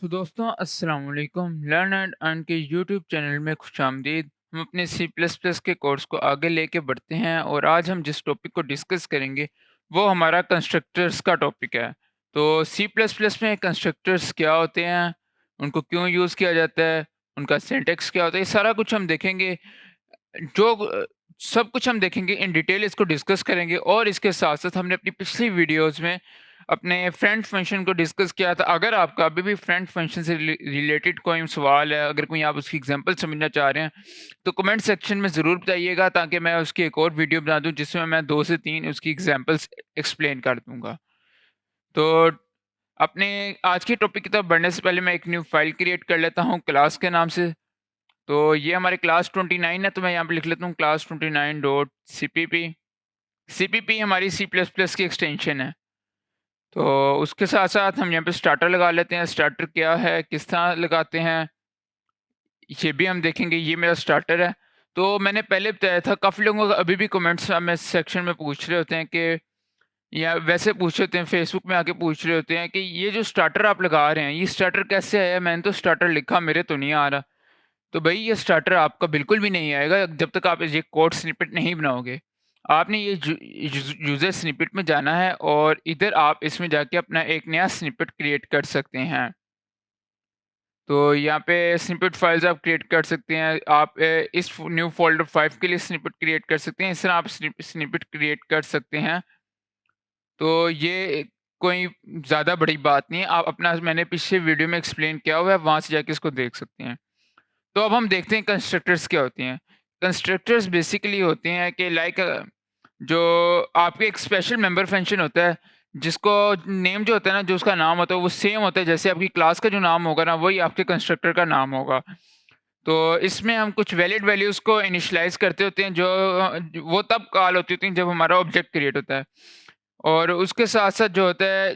तो दोस्तों अस्सलाम वालेकुम लर्न एंड अर्न के यूट्यूब चैनल में खुशामदीद। हम अपने सी प्लस प्लस के कोर्स को आगे लेके बढ़ते हैं और आज हम जिस टॉपिक को डिस्कस करेंगे वो हमारा कंस्ट्रक्टर्स का टॉपिक है। तो सी प्लस प्लस में कंस्ट्रक्टर्स क्या होते हैं, उनको क्यों यूज़ किया जाता है, उनका सिंटैक्स क्या होता है, ये सारा कुछ हम देखेंगे। जो सब कुछ हम देखेंगे इन डिटेल, इसको डिस्कस करेंगे। और इसके साथ-साथ हमने अपनी पिछली वीडियोज़ में अपने फ्रेंड फंक्शन को डिस्कस किया था। अगर आपका अभी भी फ्रेंड फंक्शन से रिलेटेड कोई सवाल है, अगर कोई आप उसकी एग्ज़ाम्पल समझना चाह रहे हैं, तो कमेंट सेक्शन में ज़रूर बताइएगा ताकि मैं उसकी एक और वीडियो बना दूँ जिसमें मैं 2 से 3 उसकी एग्ज़ाम्पल्स एक्सप्लेन कर दूँगा। तो अपने आज के टॉपिक की तरफ बढ़ने से पहले मैं एक न्यू फाइल क्रिएट कर लेता हूँ क्लास के नाम से। तो ये हमारी क्लास 29 है, तो मैं यहाँ पे लिख लेता हूँ क्लास 29 डॉट सीपीपी। सीपीपी हमारी सी प्लस प्लस की एक्सटेंशन है। तो उसके साथ साथ हम यहाँ पे स्टार्टर लगा लेते हैं। स्टार्टर क्या है, किस तरह लगाते हैं, ये भी हम देखेंगे। ये मेरा स्टार्टर है। तो मैंने पहले बताया था, काफ़ी लोगों का अभी भी कमेंट्स में सेक्शन में पूछ रहे होते हैं कि, या वैसे पूछ रहे होते हैं, फेसबुक में आके पूछ रहे होते हैं कि ये जो स्टार्टर आप लगा रहे हैं ये स्टार्टर कैसे आया, मैंने तो स्टार्टर लिखा, मेरे तो नहीं आ रहा। तो भई ये स्टार्टर आपका बिल्कुल भी नहीं आएगा जब तक आप ये कोड स्निपेट नहीं बनाओगे। आपने ये यूज़र स्निपेट में जाना है और इधर आप इसमें जाके अपना एक नया स्निपेट क्रिएट कर सकते हैं। तो यहाँ पे स्निपेट फाइल्स आप क्रिएट कर सकते हैं। आप इस न्यू फ़ोल्डर 5 के लिए स्निपेट क्रिएट कर सकते हैं। इस तरह आप स्निपेट क्रिएट कर सकते हैं। तो ये कोई ज़्यादा बड़ी बात नहीं है। आप अपना, मैंने पिछले वीडियो में एक्सप्लेन किया हुआ है, वहाँ से जाके इसको देख सकते हैं। तो अब हम देखते हैं कंस्ट्रक्टर्स क्या होती हैं। कंस्ट्रक्टर्स बेसिकली होते हैं कि लाइक जो आपके एक स्पेशल मेंबर फंक्शन होता है, जिसको नेम जो होता है ना, जो उसका नाम होता है वो सेम होता है जैसे आपकी क्लास का जो नाम होगा ना, वही आपके कंस्ट्रक्टर का नाम होगा। तो इसमें हम कुछ वैलिड वैल्यूज़ को इनिशियलाइज़ करते होते हैं, जो वो तब कॉल होती होती हैं जब हमारा ऑब्जेक्ट क्रिएट होता है। और उसके साथ-साथ जो होता है,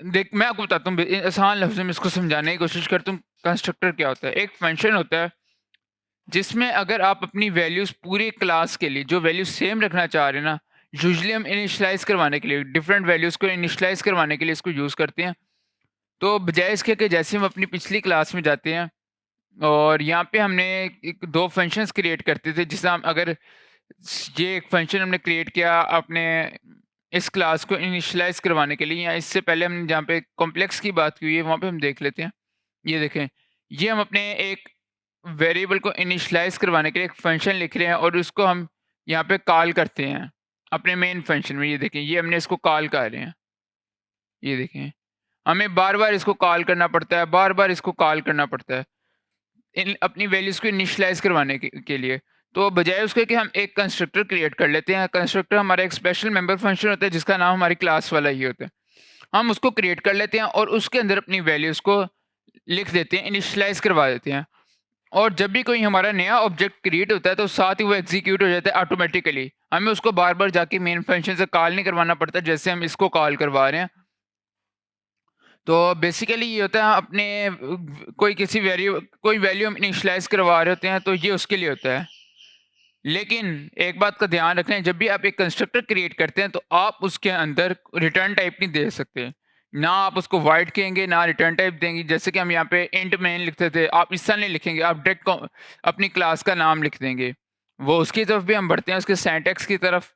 देख मैं आपको बताता हूँ, आसान लफ्ज़ों में इसको समझाने की कोशिश करता हूँ। कंस्ट्रक्टर क्या होता है? एक फंक्शन होता है जिसमें अगर आप अपनी वैल्यूज़ पूरी क्लास के लिए जो वैल्यू सेम रखना चाह रहे हैं ना, यूजुअली हम इनिशियलाइज़ करवाने के लिए, डिफरेंट वैल्यूज़ को इनिशियलाइज़ करवाने के लिए इसको यूज़ करते हैं। तो बजाय इसके कि जैसे हम अपनी पिछली क्लास में जाते हैं और यहाँ पे हमने एक 2 फंक्शंस क्रिएट करते थे, जिससे हम अगर ये एक फंक्शन हमने क्रिएट किया अपने इस क्लास को इनिशियलाइज़ करवाने के लिए, या इससे पहले हमने जहाँ पे कॉम्प्लेक्स की बात की हुई है वहाँ पे हम देख लेते हैं। ये देखें, ये हम अपने एक वेरिएबल को इनिशियलाइज़ करवाने के लिए एक फंक्शन लिख रहे हैं और उसको हम यहाँ पे कॉल करते हैं अपने मेन फंक्शन में। ये देखें, ये हमने इसको कॉल कर रहे हैं। ये देखें, हमें बार-बार इसको कॉल करना पड़ता है, बार-बार इसको कॉल करना पड़ता है इन अपनी वैल्यूज़ को इनिशियलाइज़ करवाने के लिए। तो बजाय उसके कि हम एक कंस्ट्रक्टर क्रिएट कर लेते हैं, कंस्ट्रक्टर हमारा एक स्पेशल मेंबर फंक्शन होता है जिसका नाम हमारी क्लास वाला ही होता है। हम उसको क्रिएट कर लेते हैं और उसके अंदर अपनी वैल्यूज़ को लिख देते हैं, इनिशियलाइज़ करवा देते हैं। और जब भी कोई हमारा नया ऑब्जेक्ट क्रिएट होता है तो साथ ही वो एग्जीक्यूट हो जाता है ऑटोमेटिकली। हमें उसको बार-बार जाके मेन फंक्शन से कॉल नहीं करवाना पड़ता जैसे हम इसको कॉल करवा रहे हैं। तो बेसिकली ये होता है, अपने कोई वैल्यू हम इनिशियलाइज़ करवा रहे होते हैं तो ये उसके लिए होता है। लेकिन एक बात का ध्यान रखें, जब भी आप एक कंस्ट्रक्टर क्रिएट करते हैं तो आप उसके अंदर रिटर्न टाइप नहीं दे सकते। ना आप उसको वॉइड कहेंगे, ना रिटर्न टाइप देंगे। जैसे कि हम यहाँ पे इंट मेन लिखते थे, आप इस तरह नहीं लिखेंगे, आप डायरेक्ट अपनी क्लास का नाम लिख देंगे। वो उसकी तरफ भी हम बढ़ते हैं, उसके सिंटैक्स की तरफ।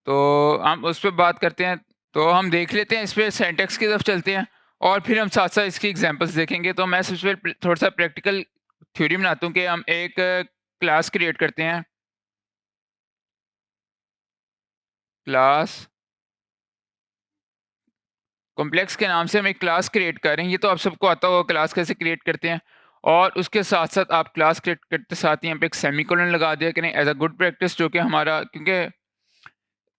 तो हम उस पे बात करते हैं। तो हम देख लेते हैं, इस पे सिंटैक्स की तरफ चलते हैं और फिर हम साथ-साथ इसकी एग्ज़ाम्पल्स देखेंगे। तो मैं सबसे पहले थोड़ा-सा प्रैक्टिकल थ्योरी बनाता हूँ कि हम एक क्लास क्रिएट करते हैं। क्लास कॉम्प्लेक्स के नाम से हम एक क्लास क्रिएट कर रहे हैं। ये तो आप सबको आता होगा क्लास कैसे क्रिएट करते हैं। और उसके साथ-साथ आप क्लास क्रिएट करते साथ ही यहाँ पे एक सेमीकोलन लगा दिया करें एज़ अ गुड प्रैक्टिस, जो कि हमारा, क्योंकि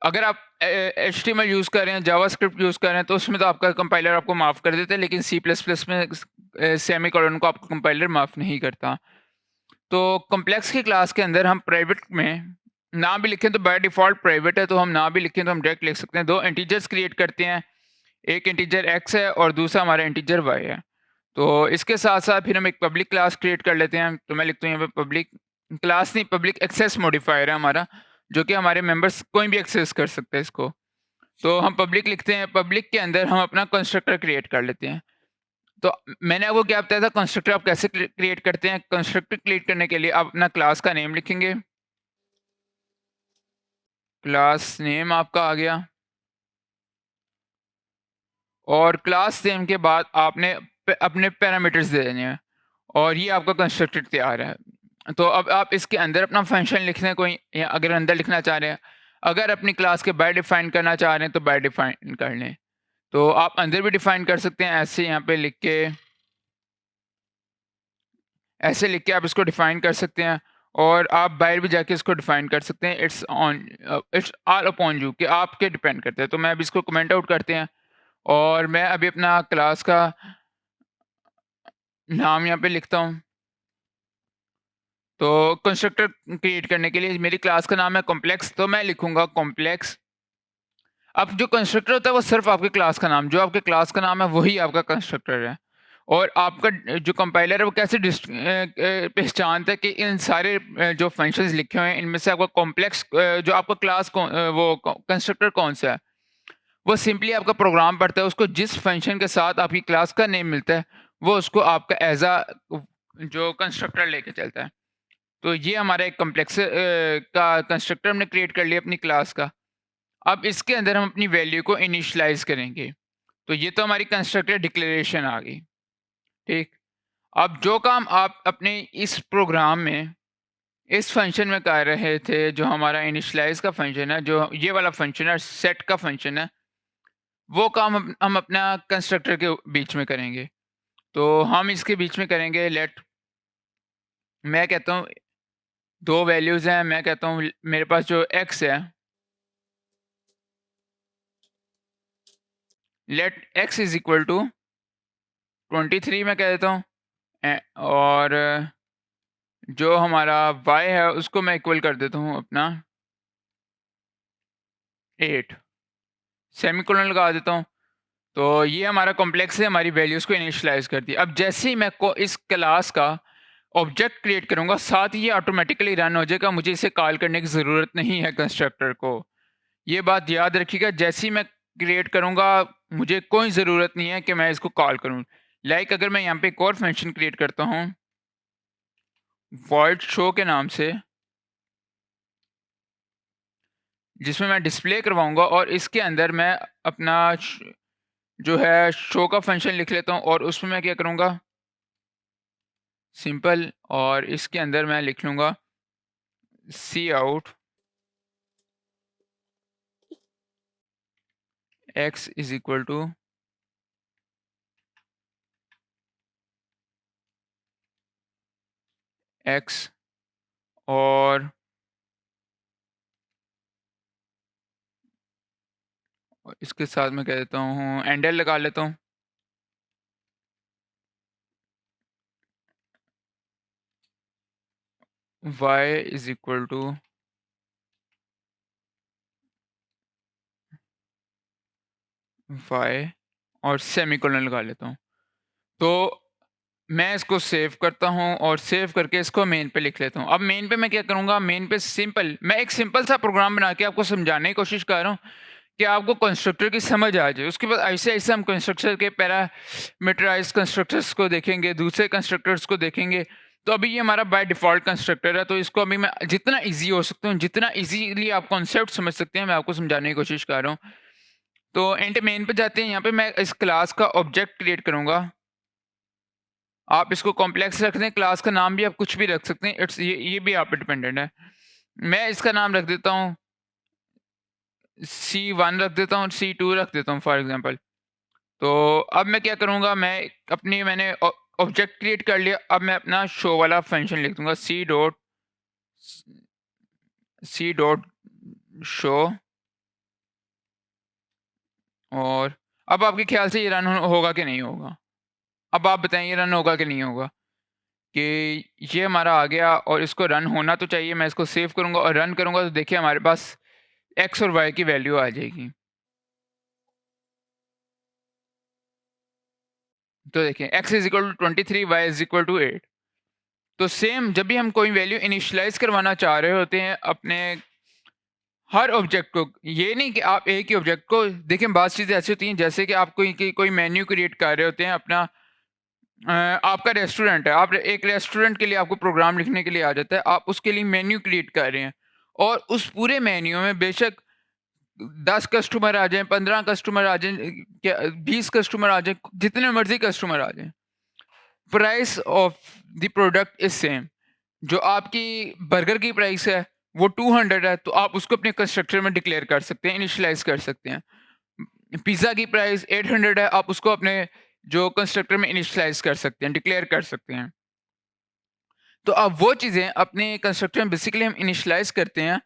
अगर आप एचटीएमएल यूज़ कर रहे हैं, जावास्क्रिप्ट यूज़ कर रहे हैं तो उसमें तो आपका कंपाइलर आपको माफ़ कर देता है, लेकिन सी प्लस प्लस में सेमीकोलन को आपका कंपाइलर माफ़ नहीं करता। तो कॉम्प्लेक्स की क्लास के अंदर हम प्राइवेट में ना भी लिखें तो बाय डिफ़ॉल्ट प्राइवेट है, तो हम ना भी लिखें तो हम डायरेक्ट लिख सकते हैं। 2 इंटीजर्स क्रिएट करते हैं, एक इंटीजर x है और दूसरा हमारा इंटीजर y है। तो इसके साथ-साथ फिर हम एक पब्लिक क्लास क्रिएट कर लेते हैं। तो मैं लिखता हूँ यहाँ पे पब्लिक क्लास नहीं, पब्लिक एक्सेस मॉडिफायर है हमारा, जो कि हमारे मेंबर्स कोई भी एक्सेस कर सकते हैं इसको। तो हम पब्लिक लिखते हैं, पब्लिक के अंदर हम अपना कंस्ट्रक्टर क्रिएट कर लेते हैं। तो मैंने आपको क्या बताया था कंस्ट्रक्टर आप कैसे क्रिएट करते हैं। कंस्ट्रक्टर क्रिएट करने के लिए आप अपना क्लास का नेम लिखेंगे। क्लास नेम आपका आ गया और क्लास नेम के बाद आपने अपने पैरामीटर्स दे देने हैं और ये आपका कंस्ट्रक्टर तैयार है। तो अब आप इसके अंदर अपना फंक्शन लिख लें कोई, या अगर अंदर लिखना चाह रहे हैं, अगर अपनी क्लास के बाय डिफाइन करना चाह रहे हैं तो बाय डिफाइन कर लें। तो आप अंदर भी डिफाइन कर सकते हैं, ऐसे यहाँ पे लिख के, ऐसे लिख के आप इसको डिफाइन कर सकते हैं और आप बाहर भी जाके इसको डिफाइन कर सकते हैं। इट्स ऑल अपॉन यू कि आपके डिपेंड करते हैं। तो मैं अभी इसको कमेंट आउट करते हैं और मैं अभी अपना क्लास का नाम यहाँ पे लिखता हूँ। तो कंस्ट्रक्टर क्रिएट करने के लिए मेरी क्लास का नाम है कॉम्प्लेक्स, तो मैं लिखूंगा कॉम्प्लेक्स। अब जो कंस्ट्रक्टर होता है वो सिर्फ आपके क्लास का नाम, जो आपके क्लास का नाम है वही आपका कंस्ट्रक्टर है। और आपका जो कंपाइलर है वो कैसे पहचानता है कि इन सारे जो फंक्शंस लिखे हुए हैं इनमें से आपका कॉम्प्लेक्स जो आपका क्लास वो कंस्ट्रक्टर कौन सा है। वो सिंपली आपका प्रोग्राम पढ़ता है, उसको जिस फंक्शन के साथ आपकी क्लास का नेम मिलता है वो उसको आपका एज अ जो कंस्ट्रक्टर लेके चलता है। तो ये हमारा एक कॉम्प्लेक्स का कंस्ट्रक्टर हमने क्रिएट कर लिया अपनी क्लास का। अब इसके अंदर हम अपनी वैल्यू को इनिशियलाइज करेंगे। तो ये तो हमारी कंस्ट्रक्टर डिक्लेरेशन आ गई, ठीक। अब जो काम आप अपने इस प्रोग्राम में इस फंक्शन में कर रहे थे, जो हमारा इनिशियलाइज का फंक्शन है, जो ये वाला फंक्शन है, सेट का फंक्शन है, वो काम हम अपना कंस्ट्रक्टर के बीच में करेंगे। तो हम इसके बीच में करेंगे लेट, मैं कहता हूँ 2 वैल्यूज़ हैं, मैं कहता हूँ मेरे पास जो x है, let x is equal to 23 मैं कह देता हूँ। और जो हमारा y है उसको मैं इक्वल कर देता हूँ अपना 8, सेमीकोलन लगा देता हूँ। तो ये हमारा कॉम्प्लेक्स है, हमारी वैल्यूज़ को इनिशियलाइज़ कर दी। अब जैसे ही मैं को इस क्लास का ऑब्जेक्ट क्रिएट करूँगा, साथ ही ये ऑटोमेटिकली रन हो जाएगा, मुझे इसे कॉल करने की ज़रूरत नहीं है कंस्ट्रक्टर को। ये बात याद रखिएगा, जैसे ही मैं क्रिएट करूँगा मुझे कोई ज़रूरत नहीं है कि मैं इसको कॉल करूँ। लाइक अगर मैं यहाँ पे एक और फंक्शन क्रिएट करता हूँ वॉइड शो के नाम से, जिसमें मैं डिस्प्ले करवाऊँगा और इसके अंदर मैं अपना जो है शो का फंक्शन लिख लेता हूँ और उसमें मैं क्या करूँगा सिंपल, और इसके अंदर मैं लिख लूँगा C out x is equal to x, और इसके साथ मैं कह देता हूँ एंडल लगा लेता हूँ। y is equal to y और सेमीकोलन लगा लेता हूँ। तो मैं इसको सेव करता हूँ और सेव करके इसको मेन पे लिख लेता हूँ। अब मेन पे मैं क्या करूँगा, मेन पे सिंपल मैं एक सिंपल सा प्रोग्राम बना के आपको समझाने की कोशिश कर रहा हूँ कि आपको कंस्ट्रक्टर की समझ आ जाए। उसके बाद ऐसे-ऐसे हम कंस्ट्रक्टर के पैरामीटराइज़्ड कंस्ट्रक्टर्स को देखेंगे, दूसरे कंस्ट्रक्टर्स को देखेंगे। तो अभी ये हमारा बाय डिफ़ॉल्ट कंस्ट्रक्टर है, तो इसको अभी मैं जितना ईज़ी हो सकता हूँ, जितना ईज़िली आप कॉन्सेप्ट समझ सकते हैं, मैं आपको समझाने की कोशिश कर रहा हूँ। तो एंड मेन पे जाते हैं, यहाँ पे मैं इस क्लास का ऑब्जेक्ट क्रिएट करूँगा। आप इसको कॉम्प्लेक्स रख दें, क्लास का नाम भी आप कुछ भी रख सकते हैं, ये भी आप पे डिपेंडेंट है। मैं इसका नाम रख देता हूँ C1 रख देता हूँ, C2 रख देता हूँ फॉर एग्ज़ाम्पल। तो अब मैं क्या करूँगा, मैंने ऑब्जेक्ट क्रिएट कर लिया, अब मैं अपना शो वाला फंक्शन लिख दूँगा सी डॉट शो। और अब आपके ख़्याल से ये रन होगा कि नहीं होगा? अब आप बताएँ ये रन होगा कि नहीं होगा? कि ये हमारा आ गया और इसको रन होना तो चाहिए। मैं इसको सेव करूँगा और रन करूँगा तो देखिए हमारे पास एक्स और वाई की वैल्यू आ जाएगी। तो देखिए x is equal to 23, y is equal to 8। तो सेम जब भी हम कोई वैल्यू इनिशियलाइज़ करवाना चाह रहे होते हैं अपने हर ऑब्जेक्ट को, ये नहीं कि आप एक ही ऑब्जेक्ट को, देखिए बहुत चीज़ें ऐसी होती हैं जैसे कि आप कोई मेन्यू क्रिएट कर रहे होते हैं अपना आपका रेस्टोरेंट है, आप एक रेस्टोरेंट के लिए आपको प्रोग्राम लिखने के लिए आ जाता है, आप उसके लिए मेन्यू क्रिएट कर रहे हैं और उस पूरे मेन्यू में बेशक 10 कस्टमर आ जाएँ, 15 कस्टमर आ जाएँ, क्या 20 कस्टमर आ जाएँ, जितने मर्ज़ी कस्टमर आ जाएँ, price of the product is same. जो आपकी बर्गर की प्राइस है, वो 200 है, तो आप उसको अपने कंस्ट्रक्टर में डिक्लेयर कर सकते हैं, इनिशियलाइज़ कर सकते हैं। पिज़्ज़ा की प्राइस 800 है, आप उसको अपने जो कंस्ट्रक्टर में इनिशियलाइज़ कर सकते हैं, डिक्लेयर कर सकते हैं। तो अब वो चीज़ें अपने कंस्ट्रक्टर में बेसिकली हम इनिशियलाइज़ करते हैं,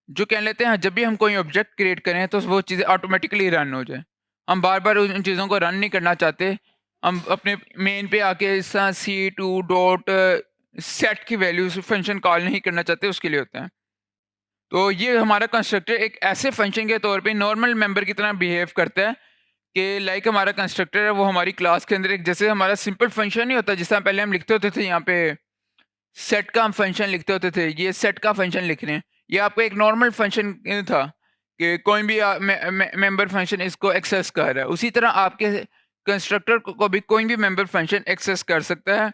जो कह लेते हैं जब भी हम कोई ऑब्जेक्ट क्रिएट करें तो वो चीज़ें ऑटोमैटिकली रन हो जाएँ। हम बार-बार उन चीज़ों को रन नहीं करना चाहते। हम अपने मेन पे आके इस तरह सी2 डॉट सेट की वैल्यूज़ फंक्शन कॉल नहीं करना चाहते, उसके लिए होता है। तो ये हमारा कंस्ट्रक्टर एक ऐसे फंक्शन के तौर पे नॉर्मल मेंबर की तरह बिहेव करता है कि लाइक हमारा कंस्ट्रक्टर है वो हमारी क्लास के अंदर एक जैसे हमारा सिंपल फंक्शन नहीं होता जिस तरह पहले हम लिखते होते थे यहाँ पे सेट का हम फंक्शन लिखते होते थे, ये सेट का फंक्शन लिख रहे हैं। ये आपको एक नॉर्मल फंक्शन था कि कोई भी मेंबर फंक्शन इसको एक्सेस कर रहा है। उसी तरह आपके कंस्ट्रक्टर को भी कोई भी मेंबर फंक्शन एक्सेस कर सकता है।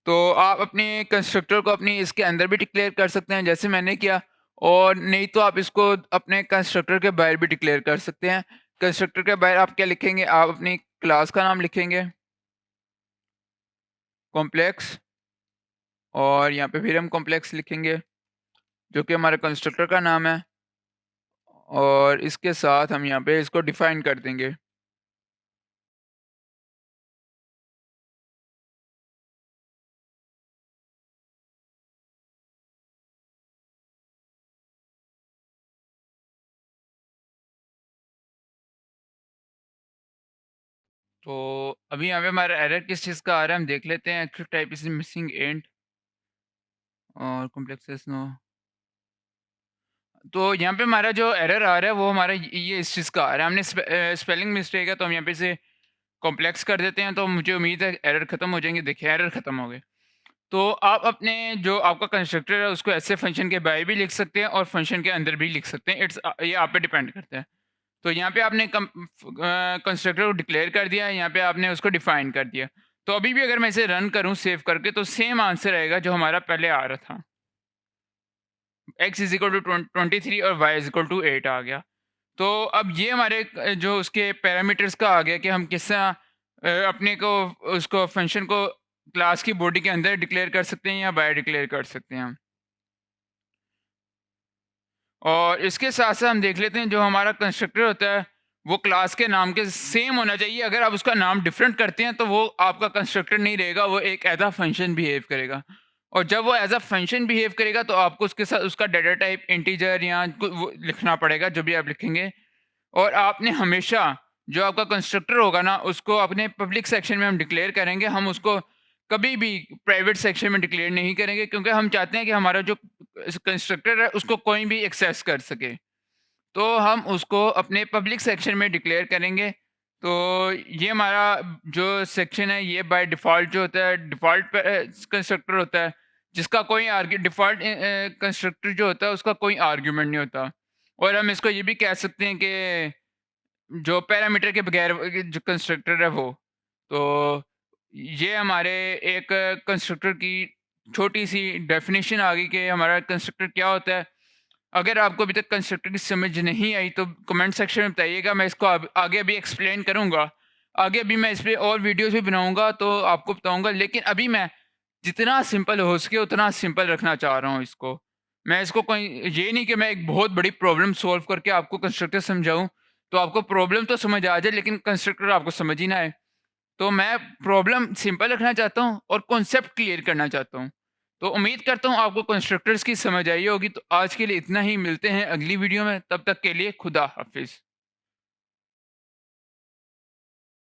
तो आप अपने कंस्ट्रक्टर को अपनी इसके अंदर भी डिक्लेयर कर सकते हैं जैसे मैंने किया, और नहीं तो आप इसको अपने कंस्ट्रक्टर के बाहर भी डिक्लेयर कर सकते हैं। कंस्ट्रक्टर के बाहर आप क्या लिखेंगे? आप अपनी क्लास का नाम लिखेंगे, कॉम्प्लेक्स, और यहाँ पे फिर हम कॉम्प्लेक्स लिखेंगे, जो कि हमारे कंस्ट्रक्टर का नाम है, और इसके साथ हम यहाँ पे इसको डिफाइन कर देंगे। तो अभी यहाँ पे हमारा एरर किस चीज़ का आ रहा है हम देख लेते हैं। Active type is missing and और कॉम्प्लेक्सेस नो। तो यहाँ पे हमारा जो एरर आ रहा है वो हमारा ये इस चीज़ का आ रहा है। हमने स्पेलिंग मिस्टेक है तो हम यहाँ पे इसे कॉम्प्लेक्स कर देते हैं, तो मुझे उम्मीद है एरर खत्म हो जाएँगे। देखिए एरर खत्म हो गए। तो आप अपने जो आपका कंस्ट्रक्टर है उसको ऐसे फंक्शन के बाहर भी लिख सकते हैं और फंक्शन के अंदर भी लिख सकते हैं। ये आप पे डिपेंड करता है। तो यहाँ पे आपने कंस्ट्रक्टर को डिक्लेयर कर दिया, यहाँ पे आपने उसको डिफाइन कर दिया। तो अभी भी अगर मैं इसे रन करूँ सेव करके तो सेम आंसर आएगा जो हमारा पहले आ रहा था। x इज़ इक्वल टू 23 और y इज़ इक्वल टू 8 आ गया। तो अब ये हमारे जो उसके पैरामीटर्स का आ गया कि हम किस तरह अपने को उसको फंक्शन को क्लास की बॉडी के अंदर डिक्लेयर कर सकते हैं या बाहर डिक्लेयर कर सकते हैं। और इसके साथ-साथ हम देख लेते हैं जो हमारा कंस्ट्रक्टर होता है, वो क्लास के नाम के सेम होना चाहिए। अगर आप उसका नाम डिफरेंट करते हैं तो वो आपका कंस्ट्रक्टर नहीं रहेगा, वो एक एज़ अ फंक्शन बिहेव करेगा। और जब वो एज़ अ फंक्शन बिहेव करेगा तो आपको उसके साथ उसका डाटा टाइप इंटीजर या वो लिखना पड़ेगा, जो भी आप लिखेंगे। और आपने हमेशा जो आपका कंस्ट्रक्टर होगा ना, उसको अपने पब्लिक सेक्शन में हम डिक्लेयर करेंगे। हम उसको कभी भी प्राइवेट सेक्शन में डिक्लेयर नहीं करेंगे, क्योंकि हम चाहते हैं कि हमारा जो कंस्ट्रक्टर है उसको कोई भी एक्सेस कर सके। तो हम उसको अपने पब्लिक सेक्शन में डिक्लेयर करेंगे। तो ये हमारा जो सेक्शन है ये बाय डिफ़ॉल्ट जो होता है डिफ़ॉल्ट कंस्ट्रक्टर होता है, जिसका कोई डिफ़ॉल्ट कंस्ट्रक्टर जो होता है उसका कोई आर्गुमेंट नहीं होता। और हम इसको ये भी कह सकते हैं कि जो पैरामीटर के बगैर जो कंस्ट्रक्टर है वो। तो ये हमारे एक कंस्ट्रक्टर की छोटी-सी डेफ़िनेशन आ गई कि हमारा कंस्ट्रक्टर क्या होता है। अगर आपको अभी तक कंस्ट्रक्टर की समझ नहीं आई तो कमेंट सेक्शन में बताइएगा, मैं इसको आगे भी एक्सप्लेन करूँगा। आगे भी मैं इस पे और वीडियोज़ भी बनाऊँगा तो आपको बताऊँगा, लेकिन अभी मैं जितना सिंपल हो सके उतना सिंपल रखना चाह रहा हूँ इसको। मैं इसको कोई ये नहीं कि मैं एक बहुत बड़ी प्रॉब्लम सॉल्व करके आपको कंस्ट्रक्टर समझाऊँ, तो आपको प्रॉब्लम तो समझ आ जाए लेकिन कंस्ट्रक्टर आपको समझ ही ना आए। तो मैं प्रॉब्लम सिंपल रखना चाहता हूँ और कॉन्सेप्ट क्लियर करना चाहता हूँ। तो उम्मीद करता हूँ आपको कंस्ट्रक्टर्स की समझ आई होगी। तो आज के लिए इतना ही, मिलते हैं अगली वीडियो में, तब तक के लिए खुदा हाफ़िज़।